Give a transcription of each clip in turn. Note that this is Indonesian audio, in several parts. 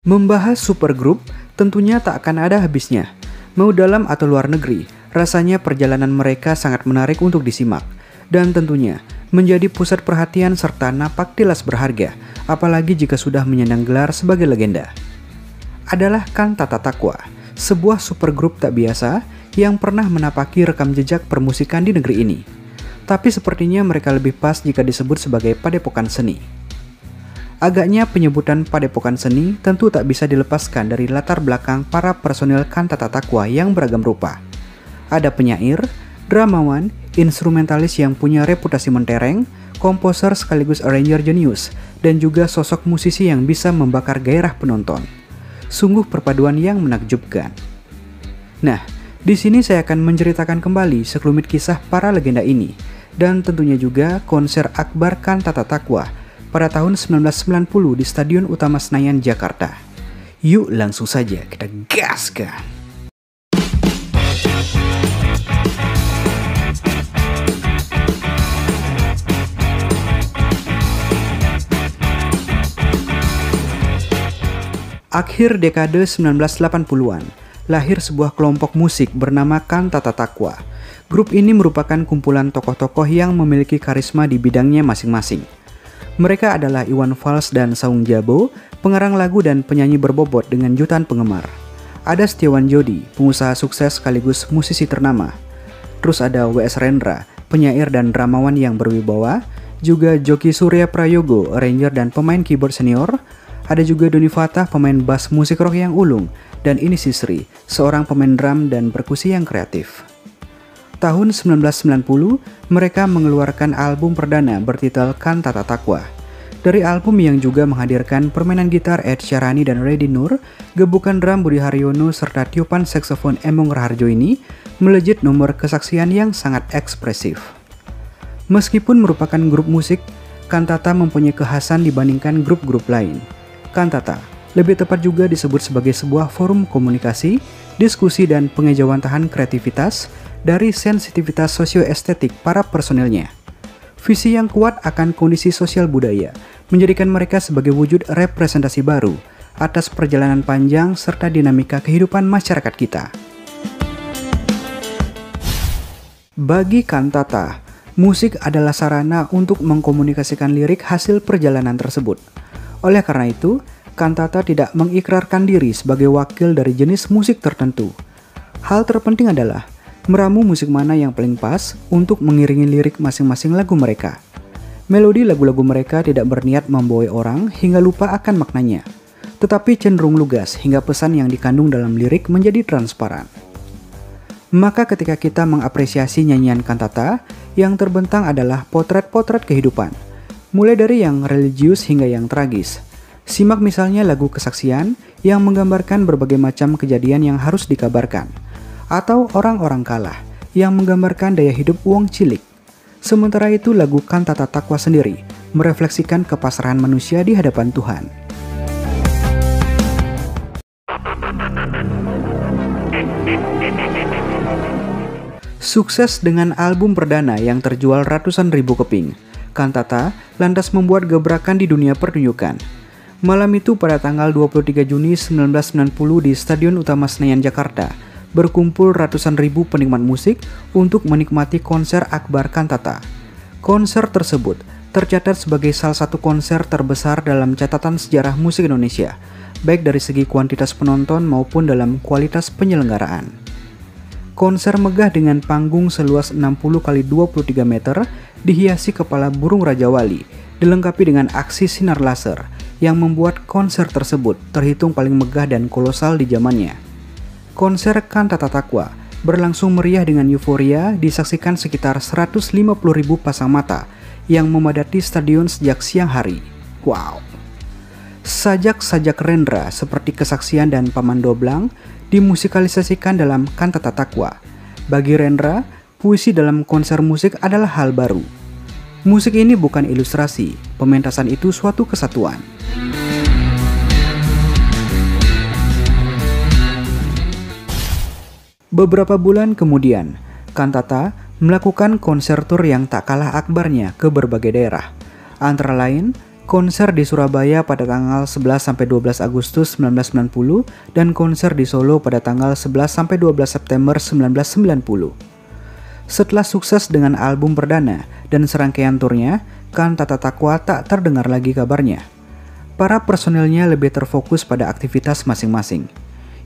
Membahas supergroup tentunya tak akan ada habisnya. Mau dalam atau luar negeri, rasanya perjalanan mereka sangat menarik untuk disimak. Dan tentunya menjadi pusat perhatian serta napak tilas berharga, apalagi jika sudah menyandang gelar sebagai legenda. Adalah Kantata Takwa, sebuah supergroup tak biasa yang pernah menapaki rekam jejak permusikan di negeri ini. Tapi sepertinya mereka lebih pas jika disebut sebagai padepokan seni. Agaknya penyebutan padepokan seni tentu tak bisa dilepaskan dari latar belakang para personil Kantata Takwa yang beragam rupa. Ada penyair, dramawan, instrumentalis yang punya reputasi mentereng, komposer sekaligus arranger jenius, dan juga sosok musisi yang bisa membakar gairah penonton. Sungguh perpaduan yang menakjubkan. Nah, di sini saya akan menceritakan kembali sekelumit kisah para legenda ini, dan tentunya juga konser akbar Kantata Takwa pada tahun 1990 di Stadion Utama Senayan, Jakarta. Yuk langsung saja kita gaskan. Akhir dekade 1980-an, lahir sebuah kelompok musik bernama Kantata Takwa. Grup ini merupakan kumpulan tokoh-tokoh yang memiliki karisma di bidangnya masing-masing. Mereka adalah Iwan Fals dan Saung Jabo, pengarang lagu dan penyanyi berbobot dengan jutaan penggemar. Ada Setiawan Jodi, pengusaha sukses sekaligus musisi ternama. Terus ada W.S. Rendra, penyair dan dramawan yang berwibawa. Juga Joki Surya Prayogo, arranger dan pemain keyboard senior. Ada juga Doni Fatah, pemain bass musik rock yang ulung. Dan ini Sisri, seorang pemain drum dan perkusi yang kreatif. Tahun 1990, mereka mengeluarkan album perdana bertitel Kantata Takwa. Dari album yang juga menghadirkan permainan gitar Ed Syarani dan Reddy Nur, gebukan drum Budi Haryono serta tiupan saksofon Emong Raharjo ini melejit nomor kesaksian yang sangat ekspresif. Meskipun merupakan grup musik, Kantata mempunyai kekhasan dibandingkan grup-grup lain. Kantata lebih tepat juga disebut sebagai sebuah forum komunikasi, diskusi dan pengejawantahan kreativitas dari sensitivitas sosioestetik para personilnya. Visi yang kuat akan kondisi sosial budaya menjadikan mereka sebagai wujud representasi baru atas perjalanan panjang serta dinamika kehidupan masyarakat kita. Bagi Kantata, musik adalah sarana untuk mengkomunikasikan lirik hasil perjalanan tersebut. Oleh karena itu, Kantata tidak mengikrarkan diri sebagai wakil dari jenis musik tertentu. Hal terpenting adalah meramu musik mana yang paling pas untuk mengiringi lirik masing-masing lagu mereka. Melodi lagu-lagu mereka tidak berniat membawa orang hingga lupa akan maknanya, tetapi cenderung lugas hingga pesan yang dikandung dalam lirik menjadi transparan. Maka ketika kita mengapresiasi nyanyian Kantata, yang terbentang adalah potret-potret kehidupan, mulai dari yang religius hingga yang tragis. Simak misalnya lagu Kesaksian yang menggambarkan berbagai macam kejadian yang harus dikabarkan, atau Orang-Orang Kalah yang menggambarkan daya hidup uang cilik. Sementara itu lagu Kantata Takwa sendiri merefleksikan kepasrahan manusia di hadapan Tuhan. Sukses dengan album perdana yang terjual ratusan ribu keping, Kantata lantas membuat gebrakan di dunia pertunjukan. Malam itu pada tanggal 23 Juni 1990 di Stadion Utama Senayan, Jakarta, berkumpul ratusan ribu penikmat musik untuk menikmati konser akbar Kantata. Konser tersebut tercatat sebagai salah satu konser terbesar dalam catatan sejarah musik Indonesia, baik dari segi kuantitas penonton maupun dalam kualitas penyelenggaraan. Konser megah dengan panggung seluas 60 x 23 meter dihiasi kepala burung Raja Wali, dilengkapi dengan aksi sinar laser yang membuat konser tersebut terhitung paling megah dan kolosal di zamannya. Konser Kantata Takwa berlangsung meriah dengan euforia disaksikan sekitar 150.000 pasang mata yang memadati stadion sejak siang hari. Wow! Sajak-sajak Rendra seperti Kesaksian dan Paman Doblang dimusikalisasikan dalam Kantata Takwa. Bagi Rendra, puisi dalam konser musik adalah hal baru. Musik ini bukan ilustrasi, pementasan itu suatu kesatuan. Beberapa bulan kemudian, Kantata melakukan konser tur yang tak kalah akbarnya ke berbagai daerah, antara lain konser di Surabaya pada tanggal 11-12 Agustus 1990, dan konser di Solo pada tanggal 11-12 September 1990. Setelah sukses dengan album perdana dan serangkaian turnya, Kantata Takwa tak terdengar lagi kabarnya. Para personilnya lebih terfokus pada aktivitas masing-masing.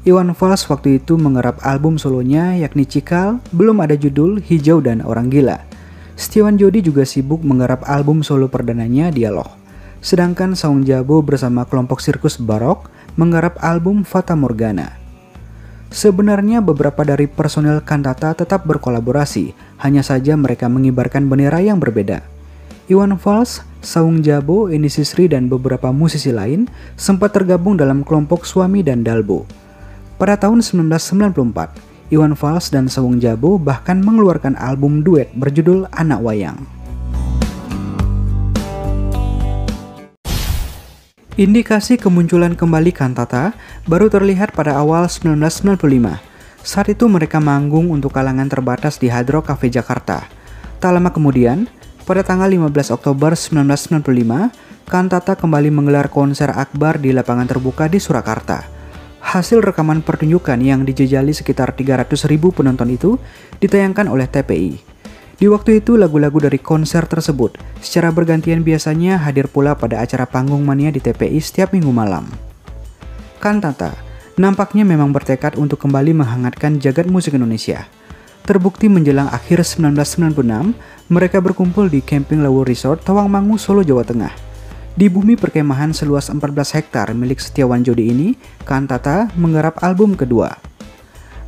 Iwan Fals waktu itu menggarap album solonya yakni Cikal, belum ada judul, Hijau dan Orang Gila. Setiawan Jodi juga sibuk menggarap album solo perdananya Dialog. Sedangkan Saung Jabo bersama kelompok Sirkus Barok menggarap album Fata Morgana. Sebenarnya beberapa dari personil Kantata tetap berkolaborasi, hanya saja mereka mengibarkan bendera yang berbeda. Iwan Fals, Saung Jabo, Eni Sisri dan beberapa musisi lain sempat tergabung dalam kelompok Suami dan Dalbo. Pada tahun 1994, Iwan Fals dan Saung Jabo bahkan mengeluarkan album duet berjudul Anak Wayang. Indikasi kemunculan kembali Kantata baru terlihat pada awal 1995. Saat itu mereka manggung untuk kalangan terbatas di Hard Rock Cafe Jakarta. Tak lama kemudian, pada tanggal 15 Oktober 1995, Kantata kembali menggelar konser akbar di lapangan terbuka di Surakarta. Hasil rekaman pertunjukan yang dijejali sekitar 300.000 penonton itu ditayangkan oleh TPI. Di waktu itu lagu-lagu dari konser tersebut secara bergantian biasanya hadir pula pada acara Panggung Mania di TPI setiap minggu malam. Kantata nampaknya memang bertekad untuk kembali menghangatkan jagat musik Indonesia. Terbukti menjelang akhir 1996, mereka berkumpul di Camping Lawu Resort, Tawangmangu, Solo, Jawa Tengah. Di bumi perkemahan seluas 14 hektar milik Setiawan Jodi ini, Kantata menggarap album kedua.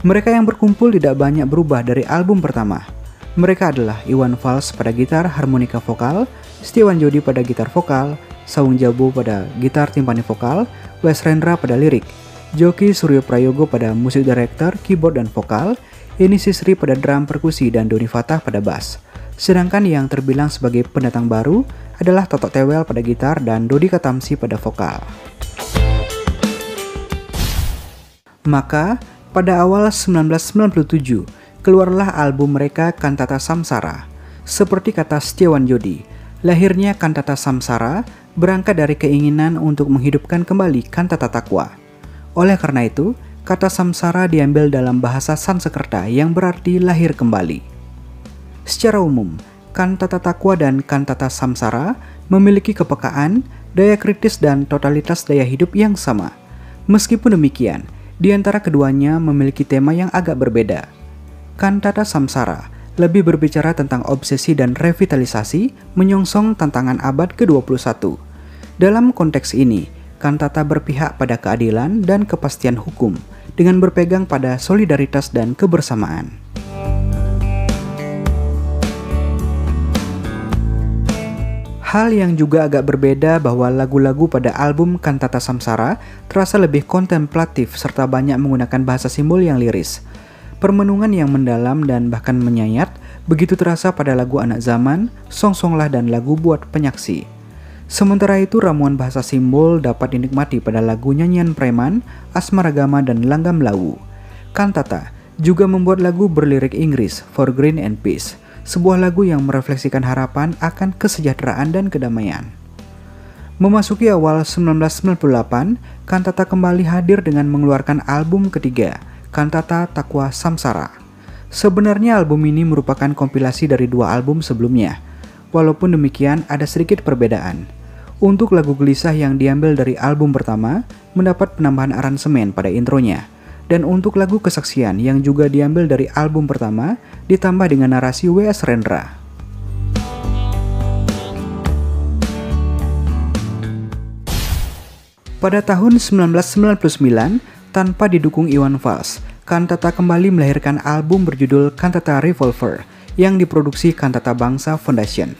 Mereka yang berkumpul tidak banyak berubah dari album pertama. Mereka adalah Iwan Fals pada gitar harmonika vokal, Setiawan Jodi pada gitar vokal, Saung Jabo pada gitar timpani vokal, Wes Rendra pada lirik, Joki Suryo Prayogo pada musik director, keyboard dan vokal, Eni Sisri pada drum perkusi dan Doni Fatah pada bass. Sedangkan yang terbilang sebagai pendatang baru adalah Toto Tewel pada gitar dan Dodi Katamsi pada vokal. Maka, pada awal 1997, keluarlah album mereka Kantata Samsara. Seperti kata Setiawan Jodi, lahirnya Kantata Samsara berangkat dari keinginan untuk menghidupkan kembali Kantata Takwa. Oleh karena itu, kata Samsara diambil dalam bahasa Sansekerta yang berarti lahir kembali. Secara umum, Kantata Takwa dan Kantata Samsara memiliki kepekaan, daya kritis dan totalitas daya hidup yang sama. Meskipun demikian, di antara keduanya memiliki tema yang agak berbeda. Kantata Samsara lebih berbicara tentang obsesi dan revitalisasi menyongsong tantangan abad ke-21. Dalam konteks ini, Kantata berpihak pada keadilan dan kepastian hukum dengan berpegang pada solidaritas dan kebersamaan. Hal yang juga agak berbeda bahwa lagu-lagu pada album Kantata Samsara terasa lebih kontemplatif serta banyak menggunakan bahasa simbol yang liris. Permenungan yang mendalam dan bahkan menyayat begitu terasa pada lagu Anak Zaman, Song-Songlah dan lagu Buat Penyaksi. Sementara itu ramuan bahasa simbol dapat dinikmati pada lagu Nyanyian Preman, Asmaragama dan Langgam Lawu. Kantata juga membuat lagu berlirik Inggris, For Green and Peace, sebuah lagu yang merefleksikan harapan akan kesejahteraan dan kedamaian. Memasuki awal 1998, Kantata kembali hadir dengan mengeluarkan album ketiga, Kantata Takwa Samsara. Sebenarnya album ini merupakan kompilasi dari dua album sebelumnya. Walaupun demikian, ada sedikit perbedaan. Untuk lagu Gelisah yang diambil dari album pertama, mendapat penambahan aransemen pada intronya. Dan untuk lagu Kesaksian yang juga diambil dari album pertama, ditambah dengan narasi W.S. Rendra. Pada tahun 1999, tanpa didukung Iwan Fals, Kantata kembali melahirkan album berjudul Kantata Revolver yang diproduksi Kantata Bangsa Foundation.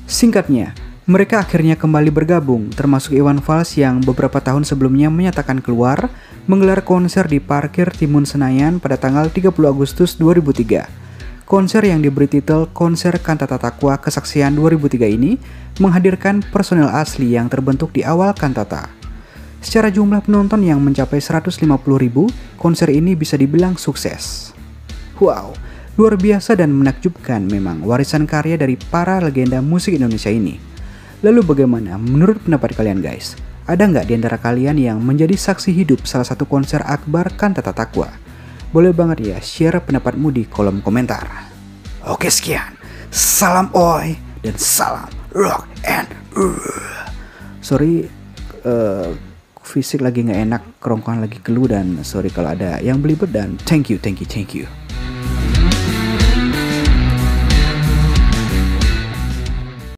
Singkatnya, mereka akhirnya kembali bergabung, termasuk Iwan Fals yang beberapa tahun sebelumnya menyatakan keluar, menggelar konser di Parkir Timun Senayan pada tanggal 30 Agustus 2003. Konser yang diberi titel Konser Kantata Takwa Kesaksian 2003 ini menghadirkan personel asli yang terbentuk di awal Kantata. Secara jumlah penonton yang mencapai 150.000, konser ini bisa dibilang sukses. Wow, luar biasa dan menakjubkan memang warisan karya dari para legenda musik Indonesia ini. Lalu bagaimana menurut pendapat kalian guys? Ada nggak di antara kalian yang menjadi saksi hidup salah satu konser akbar Kantata Takwa? Boleh banget ya share pendapatmu di kolom komentar. Oke sekian, salam oi dan salam rock and roll. Sorry, fisik lagi nggak enak, kerongkongan lagi keluh dan sorry kalau ada yang belibet dan thank you.